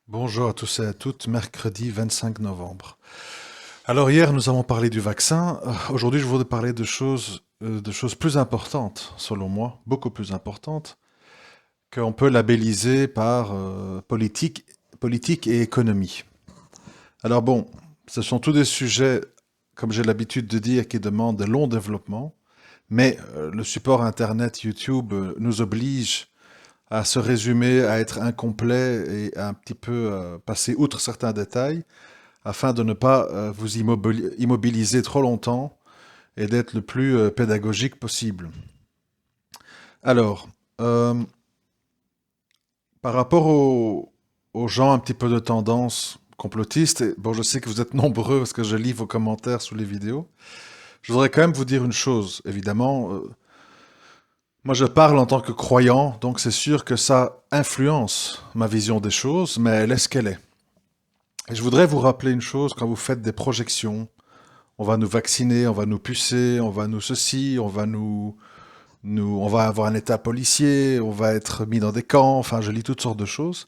Bonjour à tous et à toutes, mercredi 25 novembre. Alors hier nous avons parlé du vaccin. Aujourd'hui je voudrais parler de choses plus importantes, selon moi, beaucoup plus importantes, qu'on peut labelliser par politique et économie. Alors bon, ce sont tous des sujets, comme j'ai l'habitude de dire, qui demandent de longs développements, mais le support Internet, YouTube, nous oblige à se résumer, à être incomplet et à un petit peu passer outre certains détails afin de ne pas vous immobiliser trop longtemps et d'être le plus pédagogique possible. Alors, euh, par rapport aux gens un petit peu de tendance complotiste, et bon, je sais que vous êtes nombreux parce que je lis vos commentaires sous les vidéos, je voudrais quand même vous dire une chose. Évidemment, moi je parle en tant que croyant, donc c'est sûr que ça influence ma vision des choses, mais elle est ce qu'elle est. Et je voudrais vous rappeler une chose, quand vous faites des projections, on va nous vacciner, on va nous pucer, on va nous ceci, on va avoir un état policier, on va être mis dans des camps, enfin je lis toutes sortes de choses.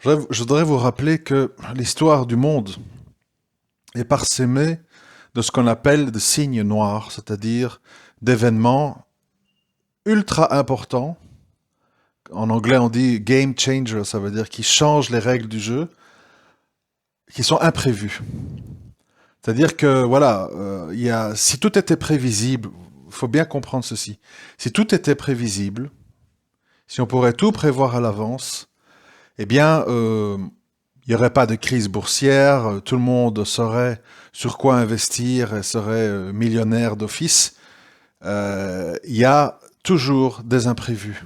Je voudrais vous rappeler que l'histoire du monde est parsemée de ce qu'on appelle de signes noirs, c'est-à-dire d'événements ultra importants. En anglais on dit game changer, ça veut dire qui changent les règles du jeu, qui sont imprévus. C'est-à-dire que, voilà, si tout était prévisible, il faut bien comprendre ceci. Si tout était prévisible, si on pourrait tout prévoir à l'avance, eh bien, il n'y aurait pas de crise boursière, tout le monde saurait sur quoi investir et serait millionnaire d'office. Il y a toujours des imprévus,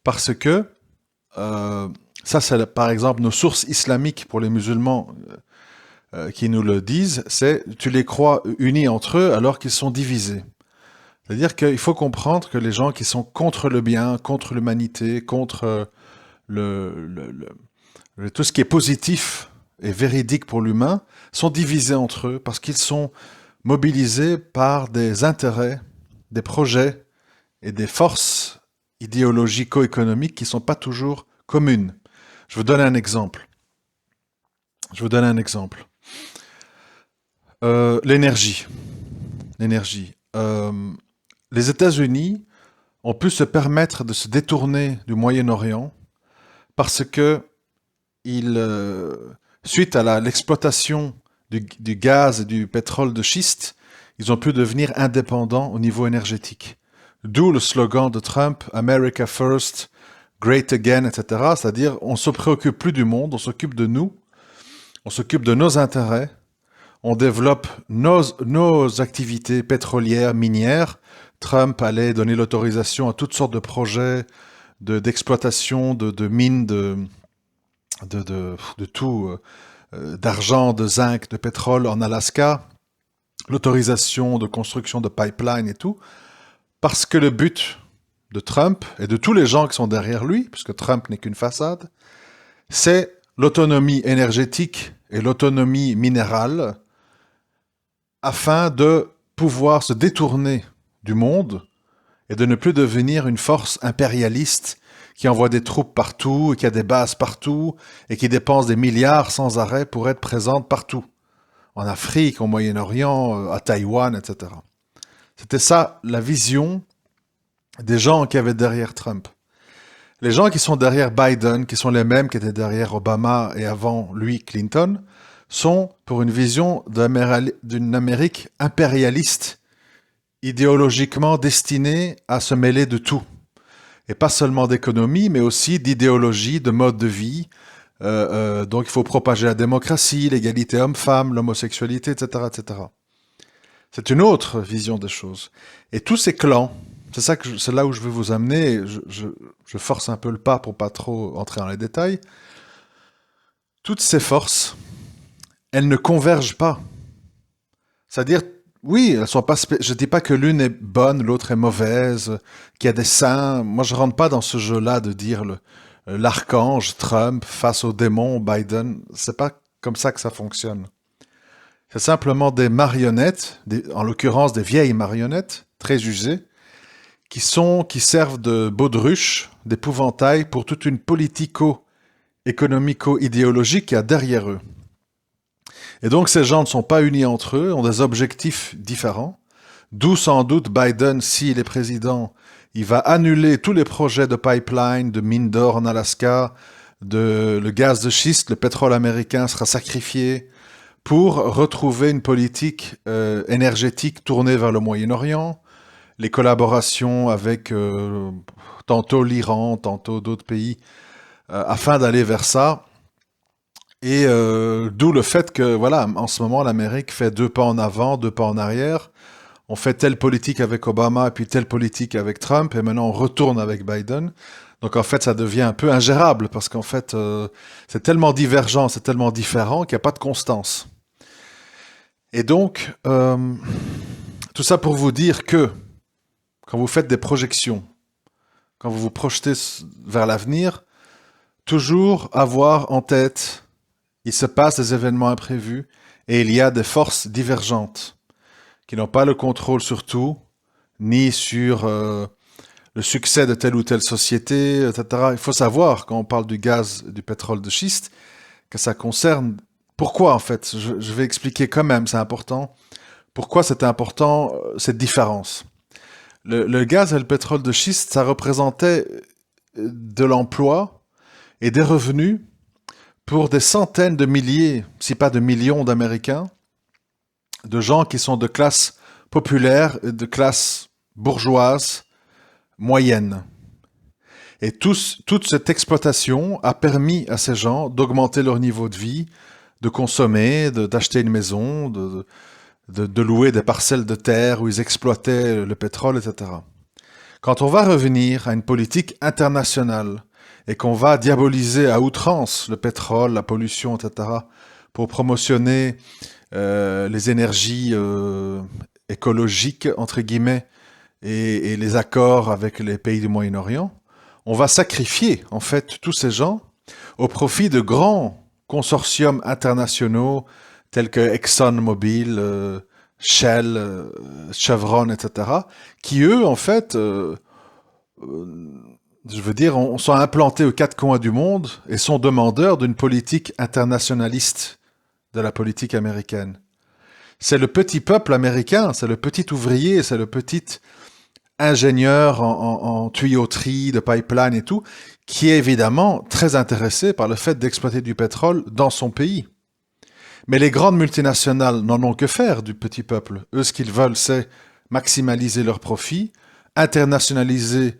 parce que ça, c'est par exemple nos sources islamiques pour les musulmans qui nous le disent, c'est tu les crois unis entre eux alors qu'ils sont divisés. C'est-à-dire qu'il faut comprendre que les gens qui sont contre le bien, contre l'humanité, contre tout ce qui est positif et véridique pour l'humain, sont divisés entre eux parce qu'ils sont mobilisés par des intérêts, des projets et des forces idéologico-économiques qui ne sont pas toujours communes. Je vous donne un exemple. Je vous donne un exemple. L'énergie. L'énergie. Les États-Unis ont pu se permettre de se détourner du Moyen-Orient parce que suite à l'exploitation du gaz et du pétrole de schiste, ils ont pu devenir indépendants au niveau énergétique. D'où le slogan de Trump, America First, Great Again, etc. C'est-à-dire, on ne se préoccupe plus du monde, on s'occupe de nous, on s'occupe de nos intérêts, on développe nos activités pétrolières, minières. Trump allait donner l'autorisation à toutes sortes de projets d'exploitation de mines, de tout, d'argent, de zinc, de pétrole en Alaska, l'autorisation de construction de pipelines et tout, parce que le but de Trump et de tous les gens qui sont derrière lui, puisque Trump n'est qu'une façade, c'est l'autonomie énergétique et l'autonomie minérale afin de pouvoir se détourner du monde et de ne plus devenir une force impérialiste qui envoie des troupes partout, qui a des bases partout et qui dépense des milliards sans arrêt pour être présente partout. En Afrique, au Moyen-Orient, à Taïwan, etc. C'était ça la vision des gens qui avaient derrière Trump. Les gens qui sont derrière Biden, qui sont les mêmes qui étaient derrière Obama et avant lui Clinton, sont pour une vision d'une Amérique impérialiste, idéologiquement destinée à se mêler de tout. Et pas seulement d'économie, mais aussi d'idéologie, de mode de vie. Donc il faut propager la démocratie, l'égalité homme-femme, l'homosexualité, etc., etc. C'est une autre vision des choses. Et tous ces clans, c'est là où je veux vous amener. Je force un peu le pas pour pas trop entrer dans les détails. Toutes ces forces, elles ne convergent pas. C'est-à-dire, oui, elles sont pas. Je dis pas que l'une est bonne, l'autre est mauvaise, qu'il y a des saints. Moi, je rentre pas dans ce jeu-là de dire l'archange Trump face au démon Biden. C'est pas comme ça que ça fonctionne. C'est simplement des marionnettes, en l'occurrence des vieilles marionnettes, très usées, qui servent de baudruche, d'épouvantail pour toute une économico-idéologique qu'il y a derrière eux. Et donc ces gens ne sont pas unis entre eux, ont des objectifs différents, d'où sans doute Biden, s'il est président, il va annuler tous les projets de pipeline, de mines d'or en Alaska, le gaz de schiste, le pétrole américain sera sacrifié pour retrouver une politique énergétique tournée vers le Moyen-Orient, les collaborations avec tantôt l'Iran, tantôt d'autres pays, afin d'aller vers ça. Et d'où le fait que, voilà, en ce moment, l'Amérique fait 2 pas en avant, 2 pas en arrière. On fait telle politique avec Obama et puis telle politique avec Trump, et maintenant on retourne avec Biden. Donc en fait, ça devient un peu ingérable parce qu'en fait, c'est tellement divergent, c'est tellement différent qu'il n'y a pas de constance. Et donc, tout ça pour vous dire que quand vous faites des projections, quand vous vous projetez vers l'avenir, toujours avoir en tête, il se passe des événements imprévus et il y a des forces divergentes qui n'ont pas le contrôle sur tout, ni sur le succès de telle ou telle société, etc. Il faut savoir, quand on parle du gaz, du pétrole de schiste, que ça concerne... Pourquoi, en fait? Je vais expliquer quand même, c'est important. Pourquoi c'est important, cette différence? Le gaz et le pétrole de schiste, ça représentait de l'emploi et des revenus pour des centaines de milliers, si pas de millions d'Américains, de gens qui sont de classe populaire, de classe bourgeoise, moyenne. Et toute cette exploitation a permis à ces gens d'augmenter leur niveau de vie, de consommer, d'acheter une maison, de louer des parcelles de terre où ils exploitaient le pétrole, etc. Quand on va revenir à une politique internationale et qu'on va diaboliser à outrance le pétrole, la pollution, etc., pour promotionner les énergies écologiques, entre guillemets, et les accords avec les pays du Moyen-Orient, on va sacrifier, en fait, tous ces gens au profit de grands consortiums internationaux tels que ExxonMobil, Shell, Chevron, etc., qui, eux, en fait, je veux dire, sont implantés aux 4 coins du monde et sont demandeurs d'une politique internationaliste de la politique américaine. C'est le petit peuple américain, c'est le petit ouvrier, c'est le petit ingénieur en tuyauterie, de pipeline et tout, qui est évidemment très intéressé par le fait d'exploiter du pétrole dans son pays. Mais les grandes multinationales n'en ont que faire du petit peuple. Eux, ce qu'ils veulent, c'est maximiser leurs profits, internationaliser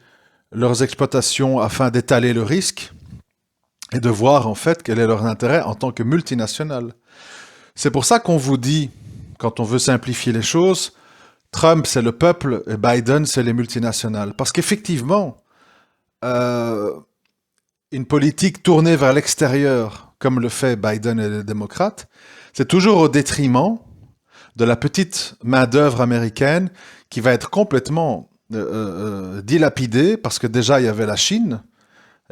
leurs exploitations afin d'étaler le risque et de voir en fait quel est leur intérêt en tant que multinationale. C'est pour ça qu'on vous dit, quand on veut simplifier les choses, Trump c'est le peuple et Biden c'est les multinationales. Parce qu'effectivement, une politique tournée vers l'extérieur, comme le fait Biden et les démocrates, c'est toujours au détriment de la petite main-d'œuvre américaine qui va être complètement dilapidée parce que déjà il y avait la Chine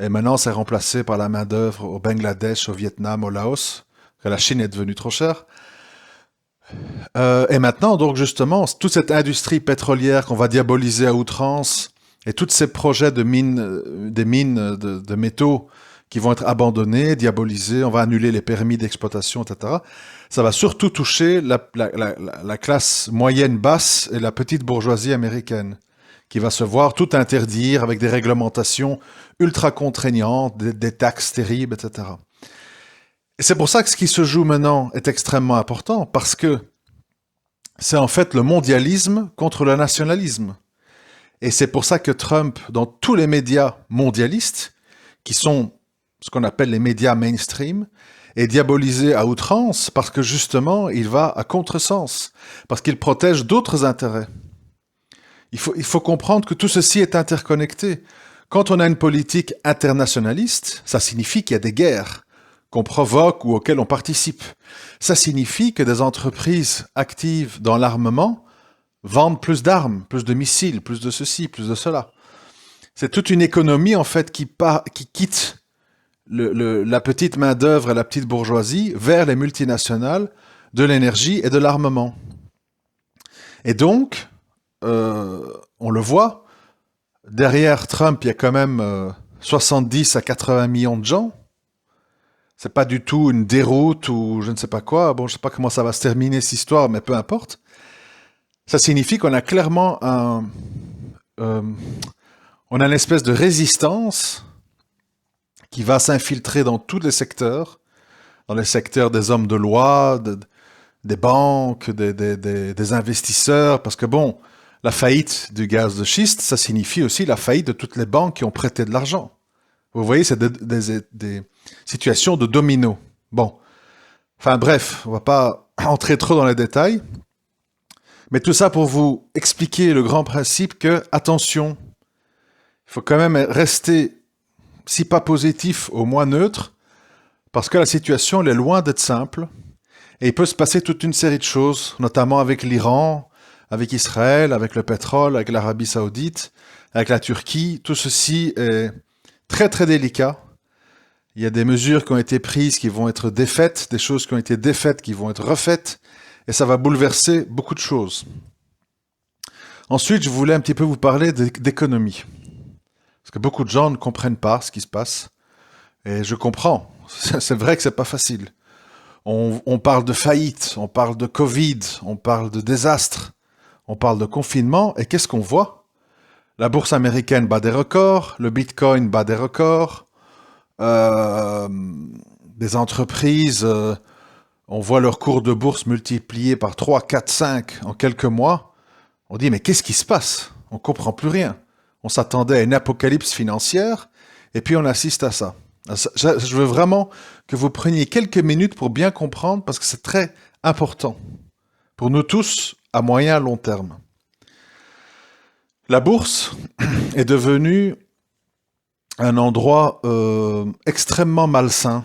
et maintenant c'est remplacé par la main-d'œuvre au Bangladesh, au Vietnam, au Laos, que la Chine est devenue trop chère. Et maintenant, donc justement, toute cette industrie pétrolière qu'on va diaboliser à outrance et tous ces projets de mines, des mines de métaux qui vont être abandonnés, diabolisés, on va annuler les permis d'exploitation, etc. Ça va surtout toucher la classe moyenne basse et la petite bourgeoisie américaine, qui va se voir tout interdire avec des réglementations ultra contraignantes, des taxes terribles, etc. Et c'est pour ça que ce qui se joue maintenant est extrêmement important, parce que c'est en fait le mondialisme contre le nationalisme. Et c'est pour ça que Trump, dans tous les médias mondialistes, qui sont ce qu'on appelle les médias mainstream, est diabolisé à outrance parce que justement, il va à contresens, parce qu'il protège d'autres intérêts. Il faut comprendre que tout ceci est interconnecté. Quand on a une politique internationaliste, ça signifie qu'il y a des guerres qu'on provoque ou auxquelles on participe. Ça signifie que des entreprises actives dans l'armement vendent plus d'armes, plus de missiles, plus de ceci, plus de cela. C'est toute une économie en fait qui quitte la petite main-d'œuvre et la petite bourgeoisie vers les multinationales de l'énergie et de l'armement. Et donc, on le voit, derrière Trump, il y a quand même 70 à 80 millions de gens C'est pas du tout une déroute ou je ne sais pas quoi. Bon, je sais pas comment ça va se terminer cette histoire, mais peu importe. Ça signifie qu'on a clairement euh, on a une espèce de résistance qui va s'infiltrer dans tous les secteurs des hommes de loi, des banques, des investisseurs, parce que bon, la faillite du gaz de schiste, ça signifie aussi la faillite de toutes les banques qui ont prêté de l'argent. Vous voyez, c'est des situations de domino. Bon, enfin bref, on va pas entrer trop dans les détails, mais tout ça pour vous expliquer le grand principe que, attention, il faut quand même rester, si pas positif, au moins neutre, parce que la situation elle est loin d'être simple, et il peut se passer toute une série de choses, notamment avec l'Iran, avec Israël, avec le pétrole, avec l'Arabie Saoudite, avec la Turquie. Tout ceci est très très délicat. Il y a des mesures qui ont été prises qui vont être défaites, des choses qui ont été défaites qui vont être refaites, et ça va bouleverser beaucoup de choses. Ensuite, je voulais un petit peu vous parler d'économie. Parce que beaucoup de gens ne comprennent pas ce qui se passe. Et je comprends. C'est vrai que c'est pas facile. On parle de faillite, on parle de Covid, on parle de désastre, on parle de confinement. Et qu'est-ce qu'on voit? La bourse américaine bat des records, le Bitcoin bat des records, des entreprises, on voit leur cours de bourse multiplié par 3, 4, 5 en quelques mois. On dit, mais qu'est-ce qui se passe? On comprend plus rien. On s'attendait à une apocalypse financière, et puis on assiste à ça. Je veux vraiment que vous preniez quelques minutes pour bien comprendre, parce que c'est très important pour nous tous à moyen et long terme. La bourse est devenue un endroit extrêmement malsain,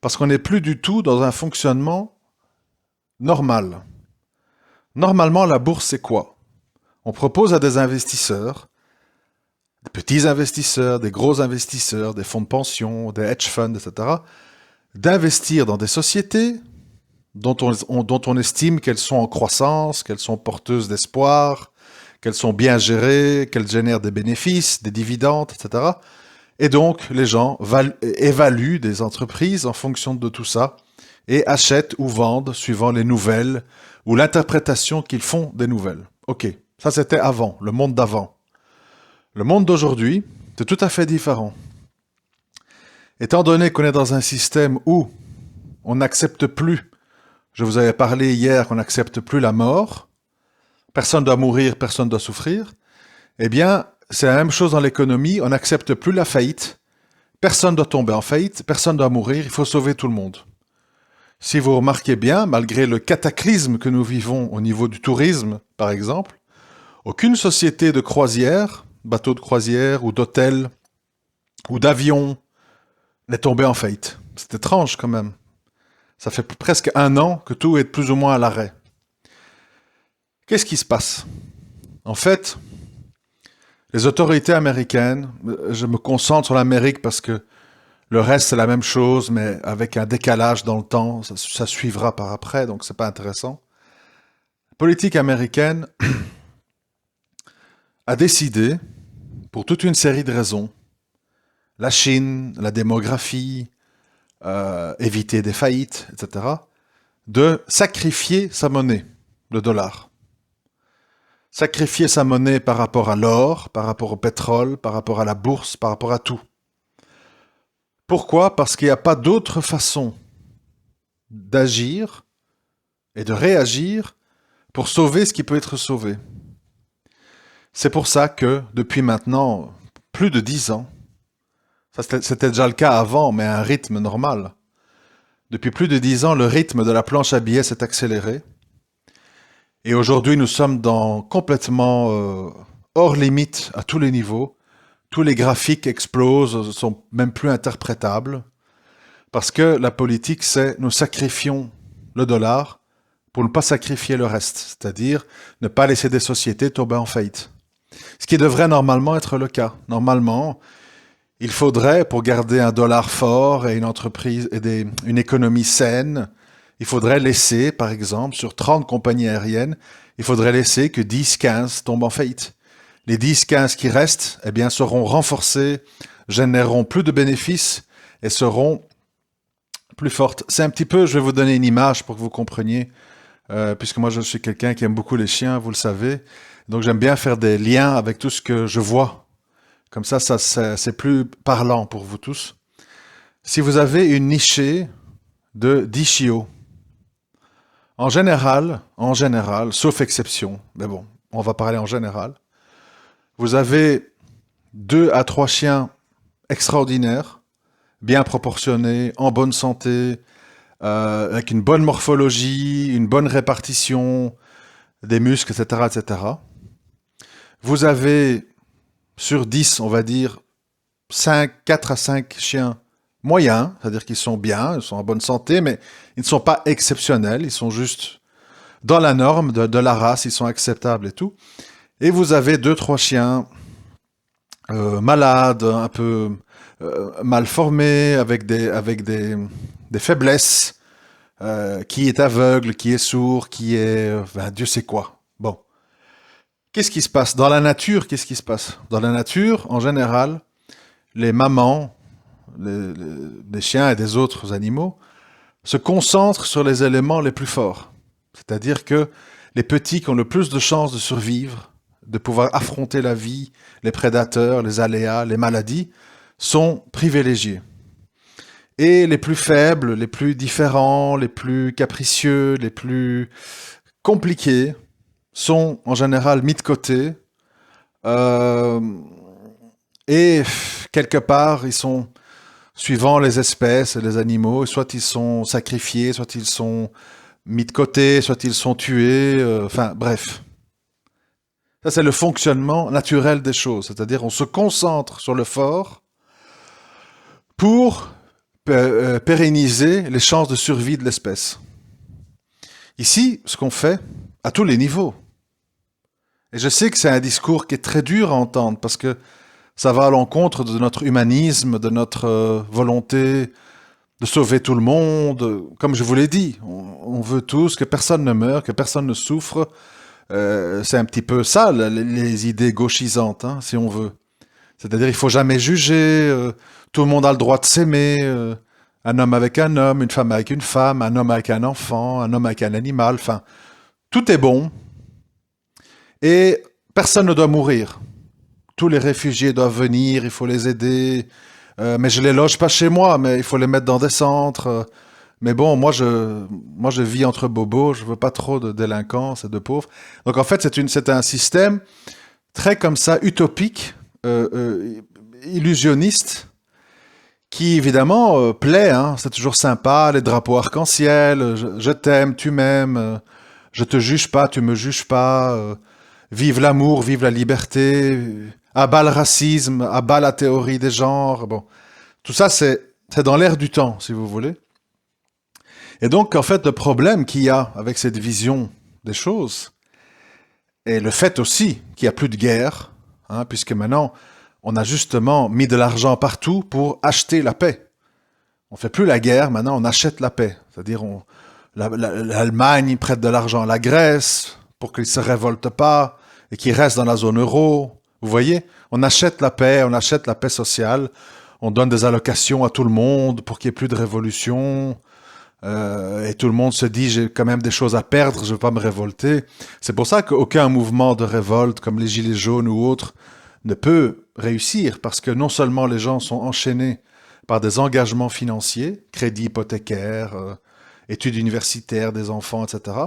parce qu'on n'est plus du tout dans un fonctionnement normal. Normalement, la bourse, c'est quoi? On propose à des investisseurs, des petits investisseurs, des gros investisseurs, des fonds de pension, des hedge funds, etc., d'investir dans des sociétés dont on estime qu'elles sont en croissance, qu'elles sont porteuses d'espoir, qu'elles sont bien gérées, qu'elles génèrent des bénéfices, des dividendes, etc. Et donc, les gens évaluent des entreprises en fonction de tout ça et achètent ou vendent suivant les nouvelles ou l'interprétation qu'ils font des nouvelles. Ok, ça c'était avant, le monde d'avant. Le monde d'aujourd'hui, c'est tout à fait différent. Étant donné qu'on est dans un système où on n'accepte plus, je vous avais parlé hier qu'on n'accepte plus la mort, personne ne doit mourir, personne ne doit souffrir, eh bien, c'est la même chose dans l'économie, on n'accepte plus la faillite, personne ne doit tomber en faillite, personne ne doit mourir, il faut sauver tout le monde. Si vous remarquez bien, malgré le cataclysme que nous vivons au niveau du tourisme, par exemple, aucune société de croisière, bateau de croisière ou d'hôtel ou d'avion n'est tombée en faillite. C'est étrange quand même. Ça fait presque 1 an que tout est plus ou moins à l'arrêt. Qu'est-ce qui se passe? En fait, les autorités américaines, je me concentre sur l'Amérique parce que le reste c'est la même chose, mais avec un décalage dans le temps, ça suivra par après, donc c'est pas intéressant. La politique américaine a décidé, pour toute une série de raisons, la Chine, la démographie, éviter des faillites, etc., de sacrifier sa monnaie, le dollar. Sacrifier sa monnaie par rapport à l'or, par rapport au pétrole, par rapport à la bourse, par rapport à tout. Pourquoi? Parce qu'il n'y a pas d'autre façon d'agir et de réagir pour sauver ce qui peut être sauvé. C'est pour ça que, depuis maintenant plus de 10 ans, ça c'était déjà le cas avant, mais à un rythme normal, depuis plus de 10 ans, le rythme de la planche à billets s'est accéléré. Et aujourd'hui, nous sommes complètement hors limite à tous les niveaux. Tous les graphiques explosent, sont même plus interprétables. Parce que la politique, c'est nous sacrifions le dollar pour ne pas sacrifier le reste. C'est-à-dire ne pas laisser des sociétés tomber en faillite. Ce qui devrait normalement être le cas. Normalement, il faudrait, pour garder un dollar fort et une entreprise et une économie saine, il faudrait laisser, par exemple, sur 30 compagnies aériennes, il faudrait laisser que 10-15 tombent en faillite. Les 10-15 qui restent, eh bien, seront renforcés généreront plus de bénéfices et seront plus fortes. C'est un petit peu, je vais vous donner une image pour que vous compreniez, puisque moi je suis quelqu'un qui aime beaucoup les chiens, vous le savez. Donc j'aime bien faire des liens avec tout ce que je vois. Comme ça, c'est plus parlant pour vous tous. Si vous avez une nichée de 10 chiots, en général, sauf exception, mais bon, on va parler en général, vous avez 2 à 3 chiens extraordinaires, bien proportionnés, en bonne santé, avec une bonne morphologie, une bonne répartition des muscles, etc., etc. Vous avez sur 10, on va dire, 4 à 5 chiens moyens, c'est-à-dire qu'ils sont bien, ils sont en bonne santé, mais ils ne sont pas exceptionnels, ils sont juste dans la norme de la race, ils sont acceptables et tout. Et vous avez 2, 3 chiens malades, un peu mal formés, des faiblesses, qui est aveugle, qui est sourd, qui est... ben, Dieu sait quoi. Bon. Qu'est-ce qui se passe dans la nature? Qu'est-ce qui se passe dans la nature? En général, les mamans, des chiens et des autres animaux, se concentrent sur les éléments les plus forts. C'est-à-dire que les petits qui ont le plus de chances de survivre, de pouvoir affronter la vie, les prédateurs, les aléas, les maladies, sont privilégiés. Et les plus faibles, les plus différents, les plus capricieux, les plus compliqués, sont en général mis de côté. euh, et quelque part, ils sont, suivant les espèces et les animaux, soit ils sont sacrifiés, soit ils sont mis de côté, soit ils sont tués, enfin bref. Ça, c'est le fonctionnement naturel des choses. C'est-à-dire, on se concentre sur le fort pour pérenniser les chances de survie de l'espèce. Ici, ce qu'on fait, à tous les niveaux, et je sais que c'est un discours qui est très dur à entendre, parce que ça va à l'encontre de notre humanisme, de notre volonté de sauver tout le monde. Comme je vous l'ai dit, on veut tous que personne ne meure, que personne ne souffre. C'est un petit peu ça, les idées gauchisantes, hein, si on veut. C'est-à-dire, il faut jamais juger, tout le monde a le droit de s'aimer, un homme avec un homme, une femme avec une femme, un homme avec un enfant, un homme avec un animal, enfin, tout est bon, et personne ne doit mourir. Tous les réfugiés doivent venir, il faut les aider, mais je les loge pas chez moi, mais il faut les mettre dans des centres. Mais bon, moi je vis entre bobos, je veux pas trop de délinquance et de pauvres. Donc en fait, c'est un système très comme ça, utopique, illusionniste, qui évidemment plaît, hein. C'est toujours sympa, les drapeaux arc-en-ciel, je t'aime, tu m'aimes, je te juge pas, tu me juges pas, vive l'amour, vive la liberté, abat le racisme, abat la théorie des genres. Bon, tout ça c'est dans l'air du temps, si vous voulez. Et donc en fait le problème qu'il y a avec cette vision des choses, et le fait aussi qu'il n'y a plus de guerre, hein, puisque maintenant on a justement mis de l'argent partout pour acheter la paix. On ne fait plus la guerre, maintenant on achète la paix. C'est-à-dire l'Allemagne prête de l'argent à la Grèce pour qu'ils ne se révoltent pas et qu'ils restent dans la zone euro. Vous voyez, on achète la paix sociale, on donne des allocations à tout le monde pour qu'il n'y ait plus de révolution. Et tout le monde se dit j'ai quand même des choses à perdre, je ne veux pas me révolter. C'est pour ça qu'aucun mouvement de révolte comme les Gilets jaunes ou autres ne peut réussir, parce que non seulement les gens sont enchaînés par des engagements financiers, crédits hypothécaires, études universitaires des enfants, etc.,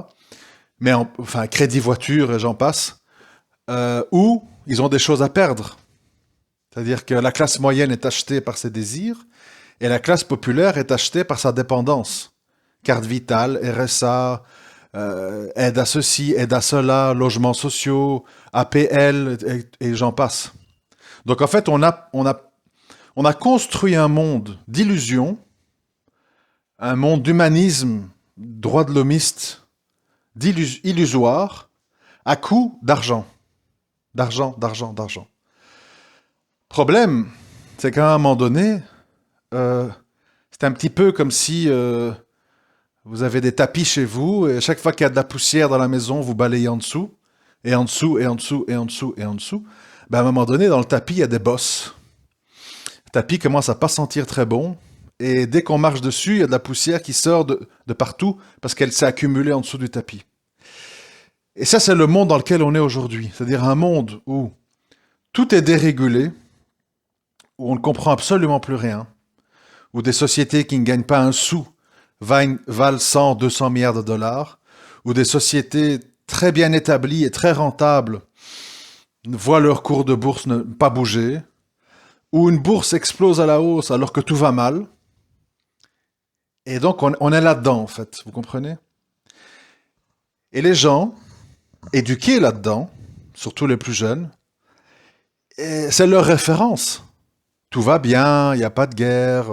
mais enfin crédit voiture et j'en passe, où ils ont des choses à perdre. C'est-à-dire que la classe moyenne est achetée par ses désirs et la classe populaire est achetée par sa dépendance. Carte vitale, RSA, aide à ceci, aide à cela, logements sociaux, APL, et j'en passe. Donc en fait, on a construit un monde d'illusions, un monde d'humanisme, droit de l'homiste, illusoire, à coût d'argent. D'argent, d'argent, d'argent. Problème, c'est qu'à un moment donné, c'est un petit peu comme si vous avez des tapis chez vous, et à chaque fois qu'il y a de la poussière dans la maison, vous balayez en dessous, et en dessous, et en dessous, et en dessous, et en dessous. Ben à un moment donné, dans le tapis, il y a des bosses. tapis commence à pas sentir très bon. Et dès qu'on marche dessus, il y a de la poussière qui sort de partout parce qu'elle s'est accumulée en dessous du tapis. Et ça, c'est le monde dans lequel on est aujourd'hui. C'est-à-dire un monde où tout est dérégulé, où on ne comprend absolument plus rien, où des sociétés qui ne gagnent pas un sou valent 100, 200 milliards de dollars, où des sociétés très bien établies et très rentables voient leur cours de bourse ne pas bouger, où une bourse explose à la hausse alors que tout va mal. Et donc, on est là-dedans, en fait, vous comprenez? Et les gens, éduqués là-dedans, surtout les plus jeunes, c'est leur référence. Tout va bien, il n'y a pas de guerre,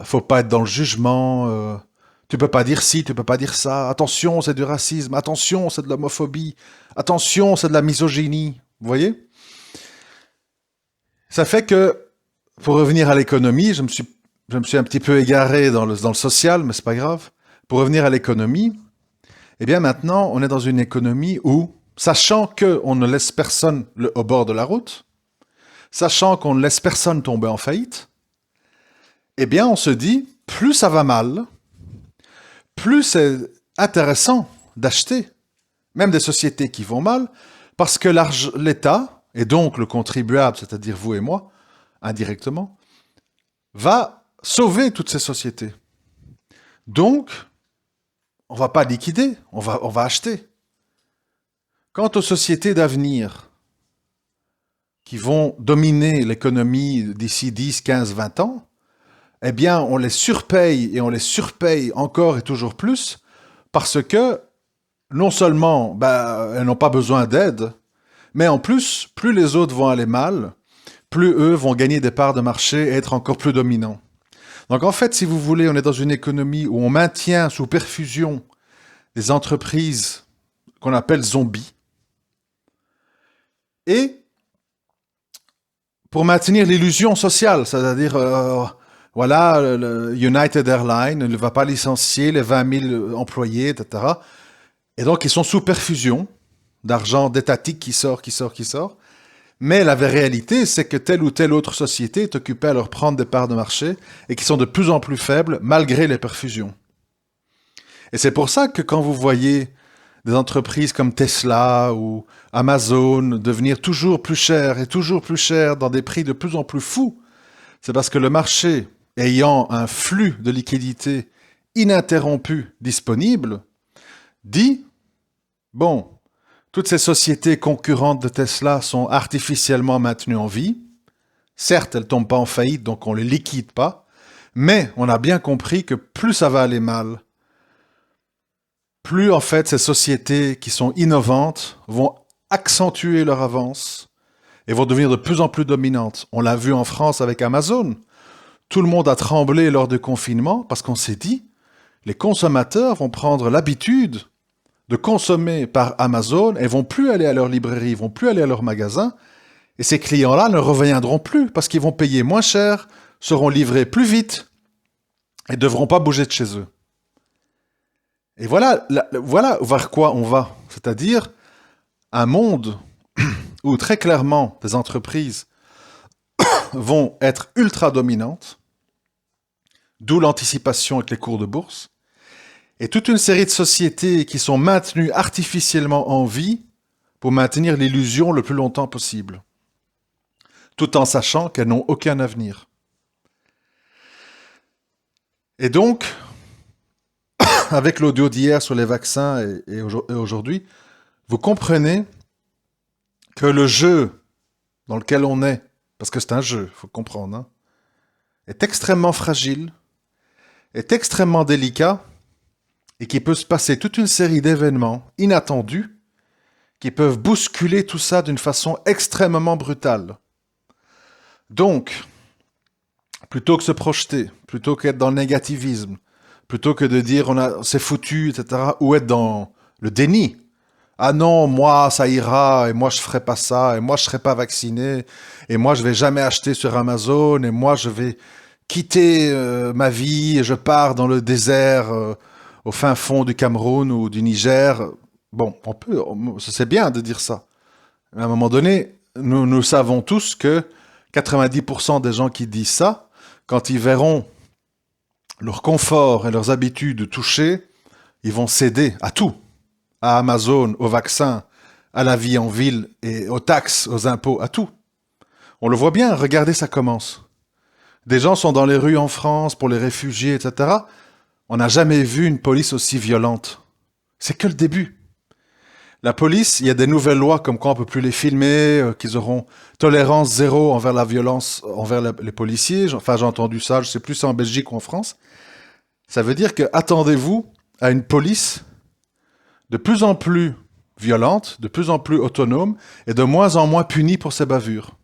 faut pas être dans le jugement, tu peux pas dire ci, tu peux pas dire ça, attention, c'est du racisme, attention, c'est de l'homophobie, attention, c'est de la misogynie, vous voyez? Ça fait que, pour revenir à l'économie, je me suis un petit peu égaré dans le social, mais c'est pas grave. Pour revenir à l'économie, eh bien maintenant, on est dans une économie où, sachant qu'on ne laisse personne au bord de la route, sachant qu'on ne laisse personne tomber en faillite, eh bien on se dit, plus ça va mal, plus c'est intéressant d'acheter, même des sociétés qui vont mal, parce que l'État, et donc le contribuable, c'est-à-dire vous et moi, indirectement, va sauver toutes ces sociétés. Donc, on ne va pas liquider, on va acheter. Quant aux sociétés d'avenir qui vont dominer l'économie d'ici 10, 15, 20 ans, eh bien, on les surpaye et on les surpaye encore et toujours plus parce que non seulement elles n'ont pas besoin d'aide, mais en plus, plus les autres vont aller mal, plus eux vont gagner des parts de marché et être encore plus dominants. Donc en fait, si vous voulez, on est dans une économie où on maintient sous perfusion des entreprises qu'on appelle zombies. Et pour maintenir l'illusion sociale, c'est-à-dire, voilà, le United Airlines ne va pas licencier les 20 000 employés, etc. Et donc, ils sont sous perfusion d'argent d'étatique qui sort. Mais la vraie réalité, c'est que telle ou telle autre société est occupée à leur prendre des parts de marché et qui sont de plus en plus faibles malgré les perfusions. Et c'est pour ça que quand vous voyez des entreprises comme Tesla ou Amazon devenir toujours plus chères et toujours plus chères dans des prix de plus en plus fous, c'est parce que le marché, ayant un flux de liquidités ininterrompu disponible, dit, bon, toutes ces sociétés concurrentes de Tesla sont artificiellement maintenues en vie. Certes, elles ne tombent pas en faillite, donc on ne les liquide pas, mais on a bien compris que plus ça va aller mal, plus en fait ces sociétés qui sont innovantes vont accentuer leur avance et vont devenir de plus en plus dominantes. On l'a vu en France avec Amazon. Tout le monde a tremblé lors du confinement parce qu'on s'est dit, les consommateurs vont prendre l'habitude de consommer par Amazon et vont plus aller à leur librairie, vont plus aller à leur magasin. Et ces clients-là ne reviendront plus parce qu'ils vont payer moins cher, seront livrés plus vite et ne devront pas bouger de chez eux. Et voilà vers quoi on va. C'est-à-dire un monde où très clairement des entreprises vont être ultra dominantes, d'où l'anticipation avec les cours de bourse, et toute une série de sociétés qui sont maintenues artificiellement en vie pour maintenir l'illusion le plus longtemps possible, tout en sachant qu'elles n'ont aucun avenir. Et donc, avec l'audio d'hier sur les vaccins et aujourd'hui, vous comprenez que le jeu dans lequel on est, parce que c'est un jeu, il faut comprendre, hein, est extrêmement fragile, est extrêmement délicat, et qu'il peut se passer toute une série d'événements inattendus qui peuvent bousculer tout ça d'une façon extrêmement brutale. Donc, plutôt que se projeter, plutôt qu'être dans le négativisme, plutôt que de dire c'est foutu, etc., ou être dans le déni. Ah non, moi ça ira, et moi je ferai pas ça, et moi je serai pas vacciné, et moi je vais jamais acheter sur Amazon, et moi je vais quitter ma vie, et je pars dans le désert au fin fond du Cameroun ou du Niger. Bon, c'est bien de dire ça. Mais à un moment donné, nous savons tous que 90% des gens qui disent ça, quand ils verront leur confort et leurs habitudes touchées, ils vont céder à tout. À Amazon, aux vaccins, à la vie en ville et aux taxes, aux impôts, à tout. On le voit bien, regardez, ça commence. Des gens sont dans les rues en France pour les réfugiés, etc. On n'a jamais vu une police aussi violente. C'est que le début. La police, il y a des nouvelles lois comme quoi on ne peut plus les filmer, qu'ils auront tolérance zéro envers la violence envers les policiers. Enfin, j'ai entendu ça, je ne sais plus si c'est en Belgique ou en France. Ça veut dire que attendez-vous à une police de plus en plus violente, de plus en plus autonome et de moins en moins punie pour ses bavures.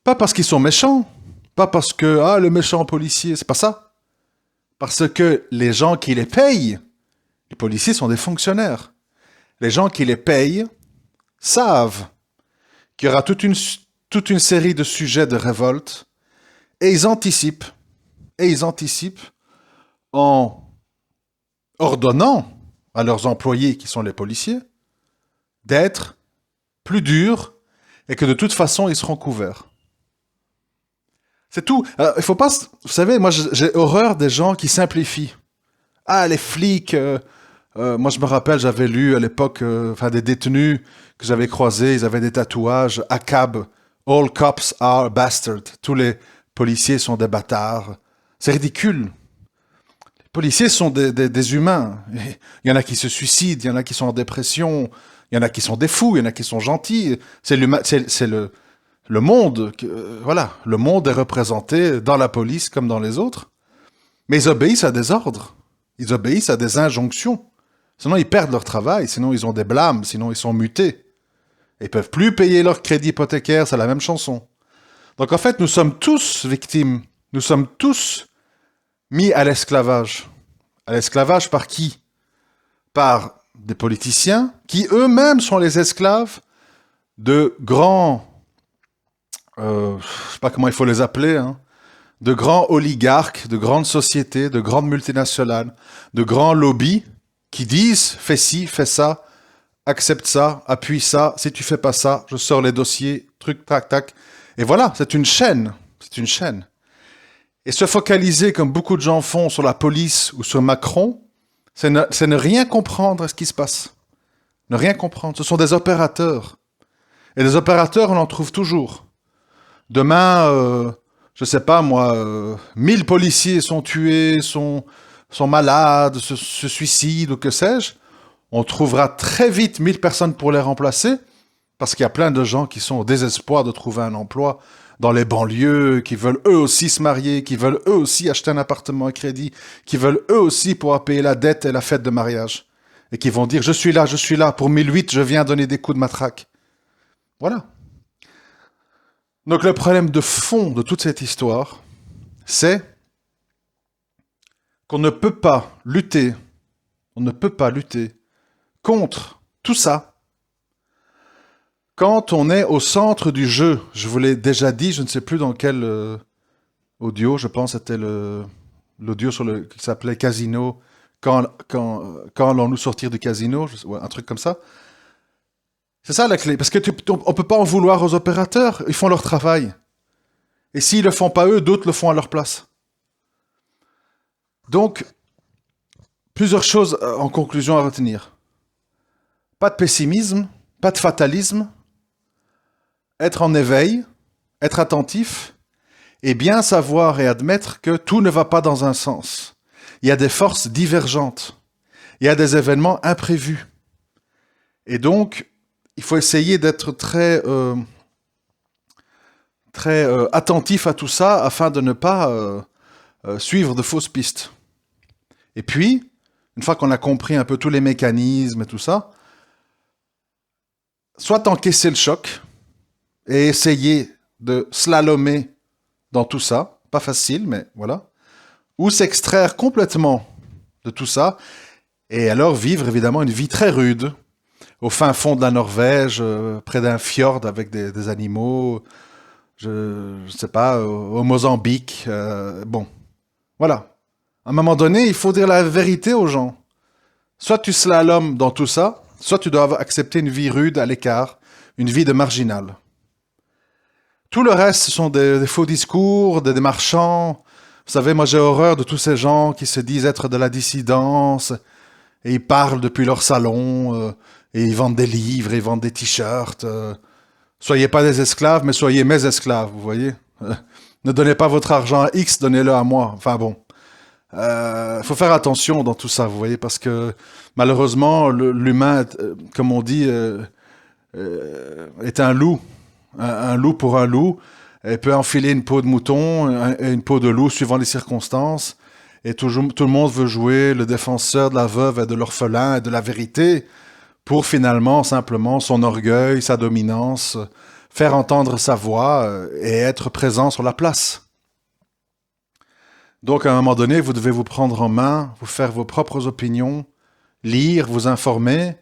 Pas parce qu'ils sont méchants, pas parce que le méchant policier, c'est pas ça. Parce que les gens qui les payent, les policiers sont des fonctionnaires. Les gens qui les payent savent qu'il y aura toute une série de sujets de révolte et ils anticipent en ordonnant à leurs employés, qui sont les policiers, d'être plus durs et que de toute façon, ils seront couverts. C'est tout. Alors, il faut pas... Vous savez, moi, j'ai horreur des gens qui simplifient. Ah, les flics... moi, je me rappelle, j'avais lu à l'époque des détenus que j'avais croisés, ils avaient des tatouages, ACAB, All cops are bastards. Tous les policiers sont des bâtards. C'est ridicule. Les policiers sont des humains. Il y en a qui se suicident, il y en a qui sont en dépression, il y en a qui sont des fous, il y en a qui sont gentils. C'est le monde. Voilà, le monde est représenté dans la police comme dans les autres. Mais ils obéissent à des ordres. Ils obéissent à des injonctions. Sinon, ils perdent leur travail, sinon ils ont des blâmes, sinon ils sont mutés. Ils peuvent plus payer leur crédit hypothécaire, c'est la même chanson. Donc en fait, nous sommes tous victimes. Nous sommes tous mis à l'esclavage. À l'esclavage par qui? Par des politiciens qui eux-mêmes sont les esclaves de grands... je sais pas comment il faut les appeler, de grands oligarques, de grandes sociétés, de grandes multinationales, de grands lobbies qui disent « fais ci, fais ça, accepte ça, appuie ça, si tu fais pas ça, je sors les dossiers, truc, tac, tac. » Et voilà, c'est une chaîne. Et se focaliser, comme beaucoup de gens font, sur la police ou sur Macron, c'est ne rien comprendre à ce qui se passe. Ne rien comprendre. Ce sont des opérateurs. Et des opérateurs, on en trouve toujours. Demain, je sais pas moi, 1000 policiers sont tués, sont malades, se suicident ou que sais-je. On trouvera très vite 1000 personnes pour les remplacer, parce qu'il y a plein de gens qui sont au désespoir de trouver un emploi dans les banlieues, qui veulent eux aussi se marier, qui veulent eux aussi acheter un appartement à crédit, qui veulent eux aussi pouvoir payer la dette et la fête de mariage. Et qui vont dire, je suis là, pour 1008, je viens donner des coups de matraque. Voilà. Donc le problème de fond de toute cette histoire, c'est qu'on ne peut pas lutter contre tout ça quand on est au centre du jeu. Je vous l'ai déjà dit, je ne sais plus dans quel audio, je pense que c'était l'audio qui s'appelait Casino, quand allons-nous sortir du casino, un truc comme ça. C'est ça la clé, parce que on peut pas en vouloir aux opérateurs, ils font leur travail. Et s'ils le font pas eux, d'autres le font à leur place. Donc, plusieurs choses en conclusion à retenir. Pas de pessimisme, pas de fatalisme, être en éveil, être attentif, et bien savoir et admettre que tout ne va pas dans un sens. Il y a des forces divergentes, il y a des événements imprévus. Et donc, il faut essayer d'être très attentif à tout ça afin de ne pas suivre de fausses pistes. Et puis, une fois qu'on a compris un peu tous les mécanismes et tout ça, soit encaisser le choc et essayer de slalomer dans tout ça, pas facile, mais voilà, ou s'extraire complètement de tout ça, et alors vivre évidemment une vie très rude, au fin fond de la Norvège, près d'un fjord avec des animaux, je sais pas, au Mozambique, bon, voilà. À un moment donné, il faut dire la vérité aux gens. Soit tu slalomes dans tout ça, soit tu dois accepter une vie rude à l'écart, une vie de marginal. Tout le reste, ce sont des faux discours, des marchands. Vous savez, moi j'ai horreur de tous ces gens qui se disent être de la dissidence et ils parlent depuis leur salon et ils vendent des livres, ils vendent des t-shirts. Soyez pas des esclaves, mais soyez mes esclaves, vous voyez. Ne donnez pas votre argent à X, donnez-le à moi. Enfin bon, faut faire attention dans tout ça, vous voyez, parce que malheureusement, l'humain, comme on dit, est un loup. Un loup pour un loup, et peut enfiler une peau de mouton et une peau de loup suivant les circonstances. Et tout le monde veut jouer le défenseur de la veuve et de l'orphelin et de la vérité pour finalement simplement son orgueil, sa dominance, faire entendre sa voix et être présent sur la place. Donc à un moment donné, vous devez vous prendre en main, vous faire vos propres opinions, lire, vous informer,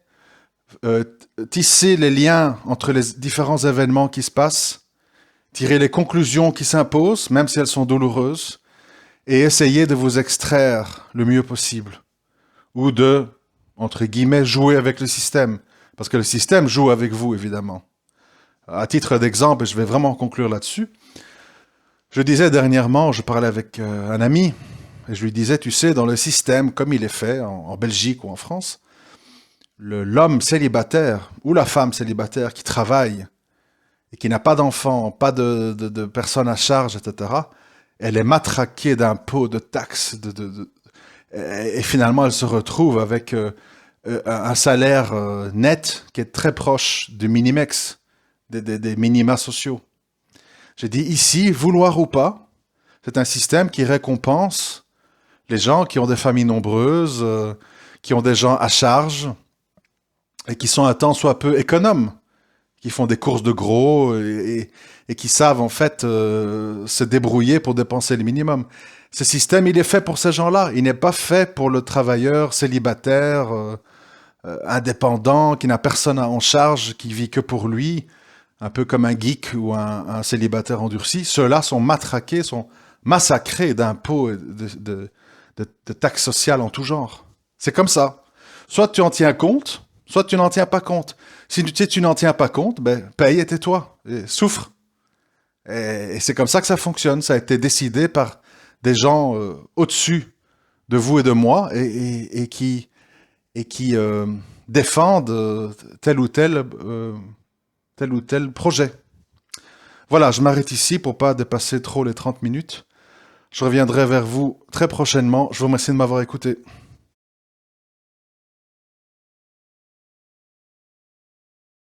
tisser les liens entre les différents événements qui se passent, tirer les conclusions qui s'imposent, même si elles sont douloureuses, et essayer de vous extraire le mieux possible. Ou de, entre guillemets, jouer avec le système. Parce que le système joue avec vous, évidemment. À titre d'exemple, et je vais vraiment conclure là-dessus, je disais dernièrement, je parlais avec un ami, et je lui disais, tu sais, dans le système, comme il est fait, en Belgique ou en France, l'homme célibataire ou la femme célibataire qui travaille et qui n'a pas d'enfants, pas de personnes à charge, etc., elle est matraquée d'impôts, de taxes, et finalement elle se retrouve avec un salaire net qui est très proche du minimex, des minima sociaux. J'ai dit ici, vouloir ou pas, c'est un système qui récompense les gens qui ont des familles nombreuses, qui ont des gens à charge, et qui sont un tant soit peu économes, qui font des courses de gros et qui savent en fait se débrouiller pour dépenser le minimum. Ce système, il est fait pour ces gens-là. Il n'est pas fait pour le travailleur célibataire, indépendant, qui n'a personne en charge, qui vit que pour lui, un peu comme un geek ou un célibataire endurci. Ceux-là sont matraqués, sont massacrés d'impôts et de taxes sociales en tout genre. C'est comme ça. Soit tu en tiens compte, soit tu n'en tiens pas compte. Si tu n'en tiens pas compte, ben, paye et tais-toi, et souffre. Et c'est comme ça que ça fonctionne. Ça a été décidé par des gens au-dessus de vous et de moi et qui défendent tel ou tel projet. Voilà, je m'arrête ici pour pas dépasser trop les 30 minutes. Je reviendrai vers vous très prochainement. Je vous remercie de m'avoir écouté.